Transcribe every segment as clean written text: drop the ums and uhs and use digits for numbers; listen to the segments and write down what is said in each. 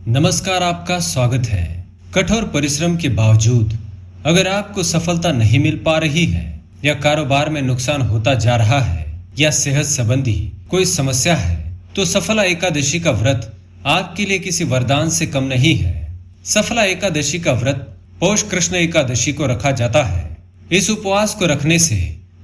नमस्कार, आपका स्वागत है। कठोर परिश्रम के बावजूद अगर आपको सफलता नहीं मिल पा रही है या कारोबार में नुकसान होता जा रहा है या सेहत संबंधी कोई समस्या है, तो सफला एकादशी का व्रत आपके लिए किसी वरदान से कम नहीं है। सफला एकादशी का व्रत पौष कृष्ण एकादशी को रखा जाता है। इस उपवास को रखने से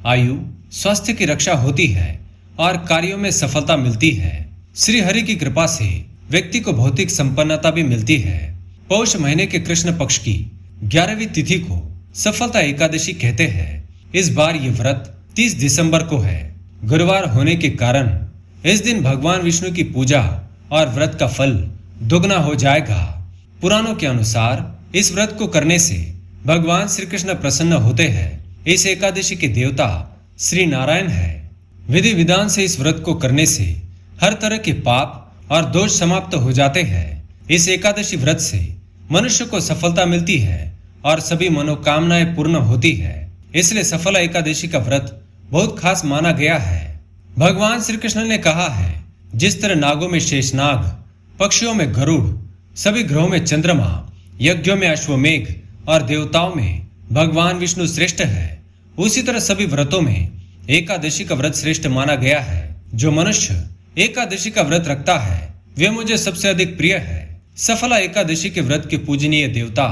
आयु, स्वास्थ्य की रक्षा होती है और कार्यों में सफलता मिलती है। श्री हरि की कृपा से व्यक्ति को भौतिक संपन्नता भी मिलती है। पौष महीने के कृष्ण पक्ष की 11वीं तिथि को सफलता एकादशी कहते हैं। इस बार ये व्रत 30 दिसंबर को है। गुरुवार होने के कारण इस दिन भगवान विष्णु की पूजा और व्रत का फल दुगना हो जाएगा। पुराणों के अनुसार इस व्रत को करने से भगवान श्री कृष्ण प्रसन्न होते हैं। इस एकादशी के देवता श्री नारायण है। विधि विधान से इस व्रत को करने से हर तरह के पाप और दोष समाप्त हो जाते हैं। इस एकादशी व्रत से मनुष्य को सफलता मिलती है और सभी मनोकामनाएं पूर्ण होती है। इसलिए सफला एकादशी का व्रत बहुत खास माना गया है। भगवान श्री कृष्ण ने कहा है, जिस तरह नागों में शेषनाग, पक्षियों में गरुड़, सभी ग्रहों में चंद्रमा, यज्ञों में अश्वमेघ और देवताओं में भगवान विष्णु श्रेष्ठ है, उसी तरह सभी व्रतों में एकादशी का व्रत श्रेष्ठ माना गया है। जो मनुष्य एकादशी का व्रत रखता है वे मुझे सबसे अधिक प्रिय है। सफला एकादशी के व्रत के पूजनीय देवता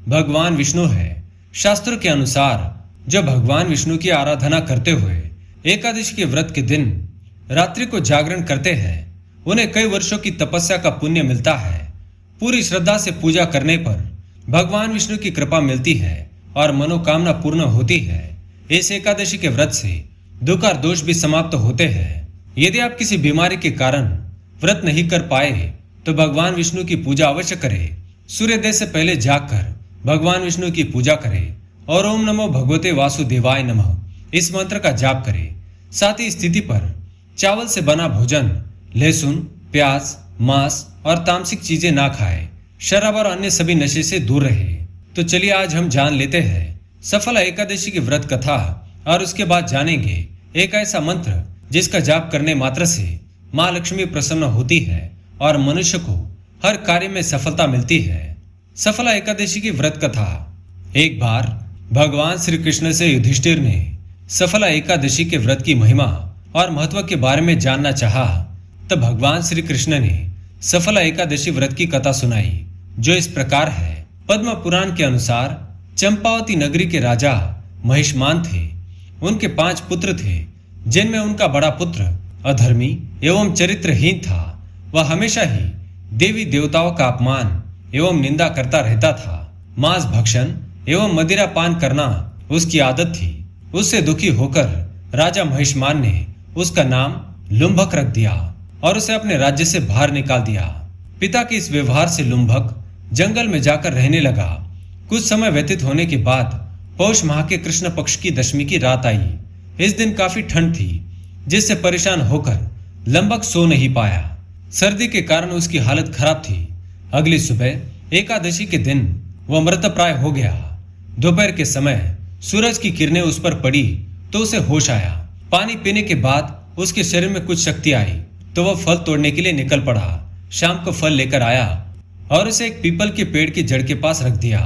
भगवान विष्णु है। शास्त्रों के अनुसार जो भगवान विष्णु की आराधना करते हुए एकादशी के व्रत के दिन रात्रि को जागरण करते हैं, उन्हें कई वर्षों की तपस्या का पुण्य मिलता है। पूरी श्रद्धा से पूजा करने पर भगवान विष्णु की कृपा मिलती है और मनोकामना पूर्ण होती है। इस एकादशी के व्रत से दुख और दोष भी समाप्त होते हैं। यदि आप किसी बीमारी के कारण व्रत नहीं कर पाए तो भगवान विष्णु की पूजा अवश्य करें। सूर्योदय से पहले जागकर भगवान विष्णु की पूजा करें और ओम नमो भगवते वासुदेवाय नमः इस मंत्र का जाप करें। साथ ही स्थिति पर चावल से बना भोजन, लहसुन, प्याज, मांस और तामसिक चीजें ना खाएं। शराब और अन्य सभी नशे से दूर रहे। तो चलिए आज हम जान लेते हैं सफला एकादशी की व्रत कथा और उसके बाद जानेंगे एक ऐसा मंत्र जिसका जाप करने मात्र से माँ लक्ष्मी प्रसन्न होती है और मनुष्य को हर कार्य में सफलता मिलती है। सफला एकादशी की व्रत कथा। एक बार भगवान श्री कृष्ण से युधिष्ठिर ने सफला एकादशी के व्रत की महिमा और महत्व के बारे में जानना चाहा। तब भगवान श्री कृष्ण ने सफला एकादशी व्रत की कथा सुनाई, जो इस प्रकार है। पद्म पुराण के अनुसार चंपावती नगरी के राजा महिष्मान थे। उनके 5 पुत्र थे, जिनमें उनका बड़ा पुत्र अधर्मी एवं चरित्रहीन था। वह हमेशा ही देवी देवताओं का अपमान एवं निंदा करता रहता था। मांस भक्षण एवं मदिरा पान करना उसकी आदत थी। उससे दुखी होकर राजा महिष्मान ने उसका नाम लुम्भक रख दिया और उसे अपने राज्य से बाहर निकाल दिया। पिता के इस व्यवहार से लुम्भक जंगल में जाकर रहने लगा। कुछ समय व्यतीत होने के बाद पौष माह के कृष्ण पक्ष की दशमी की रात आई। इस दिन काफी ठंड थी, जिससे परेशान होकर लंबक सो नहीं पाया। सर्दी के कारण उसकी हालत खराब थी। अगली सुबह एकादशी के दिन वह मृतप्राय हो गया। दोपहर के समय सूरज की किरणें उस पर पड़ी तो उसे होश आया। पानी पीने के बाद उसके शरीर में कुछ शक्ति आई तो वह फल तोड़ने के लिए निकल पड़ा। शाम को फल लेकर आया और उसे एक पीपल के पेड़ की जड़ के पास रख दिया।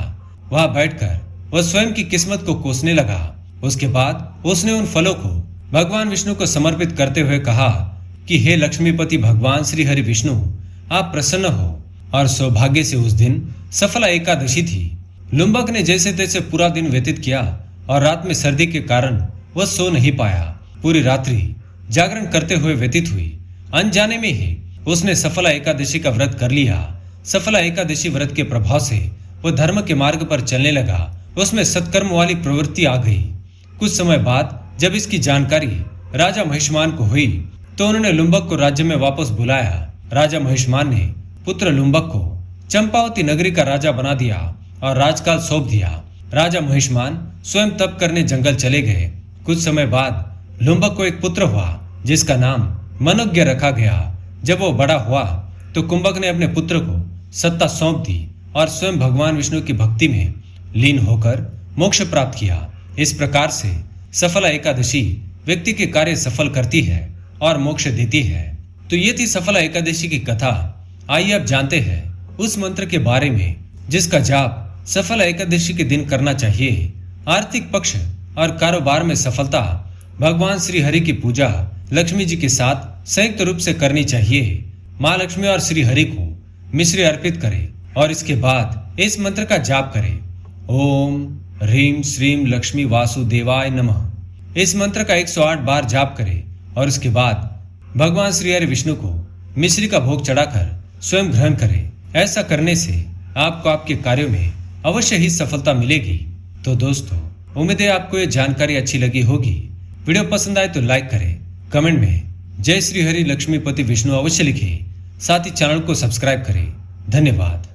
वहां बैठकर वह स्वयं की किस्मत को कोसने लगा। उसके बाद उसने उन फलों को भगवान विष्णु को समर्पित करते हुए कहा कि हे लक्ष्मीपति भगवान श्री हरि विष्णु, आप प्रसन्न हो। और सौभाग्य से उस दिन सफला एकादशी थी। लुम्बक ने जैसे तैसे पूरा दिन व्यतीत किया और रात में सर्दी के कारण वह सो नहीं पाया। पूरी रात्रि जागरण करते हुए व्यतीत हुई। अनजाने में ही उसने सफला एकादशी का व्रत कर लिया। सफला एकादशी व्रत के प्रभाव से वह धर्म के मार्ग पर चलने लगा। उसमें सत्कर्म वाली प्रवृत्ति आ गई। कुछ समय बाद जब इसकी जानकारी राजा महिष्मान को हुई तो उन्होंने लुम्बक को राज्य में वापस बुलाया। राजा महिष्मान ने पुत्र लुम्बक को चंपावती नगरी का राजा बना दिया और राजकाल सौंप दिया। राजा महिष्मान स्वयं तप करने जंगल चले गए। कुछ समय बाद लुम्बक को एक पुत्र हुआ जिसका नाम मनोज्ञ रखा गया। जब वो बड़ा हुआ तो कुंभक ने अपने पुत्र को सत्ता सौंप दी और स्वयं भगवान विष्णु की भक्ति में लीन होकर मोक्ष प्राप्त किया। इस प्रकार से सफला एकादशी व्यक्ति के कार्य सफल करती है और मोक्ष देती है। तो ये थी सफला एकादशी की कथा। आइए अब जानते हैं उस मंत्र के बारे में जिसका जाप सफल एकादशी के दिन करना चाहिए। आर्थिक पक्ष और कारोबार में सफलता। भगवान श्री हरि की पूजा लक्ष्मी जी के साथ संयुक्त रूप से करनी चाहिए। माँ लक्ष्मी और श्री हरि को मिश्री अर्पित करें और इसके बाद इस मंत्र का जाप करें। ओम ह्रीम श्रीम लक्ष्मी वासुदेवाय नमः। इस मंत्र का 108 बार जाप करें और इसके बाद भगवान श्री हरि विष्णु को मिश्री का भोग चढ़ाकर स्वयं ग्रहण करें। ऐसा करने से आपको आपके कार्यों में अवश्य ही सफलता मिलेगी। तो दोस्तों, उम्मीद है आपको ये जानकारी अच्छी लगी होगी। वीडियो पसंद आए तो लाइक करें, कमेंट में जय श्री हरि लक्ष्मीपति विष्णु अवश्य लिखें। साथ ही चैनल को सब्सक्राइब करें। धन्यवाद।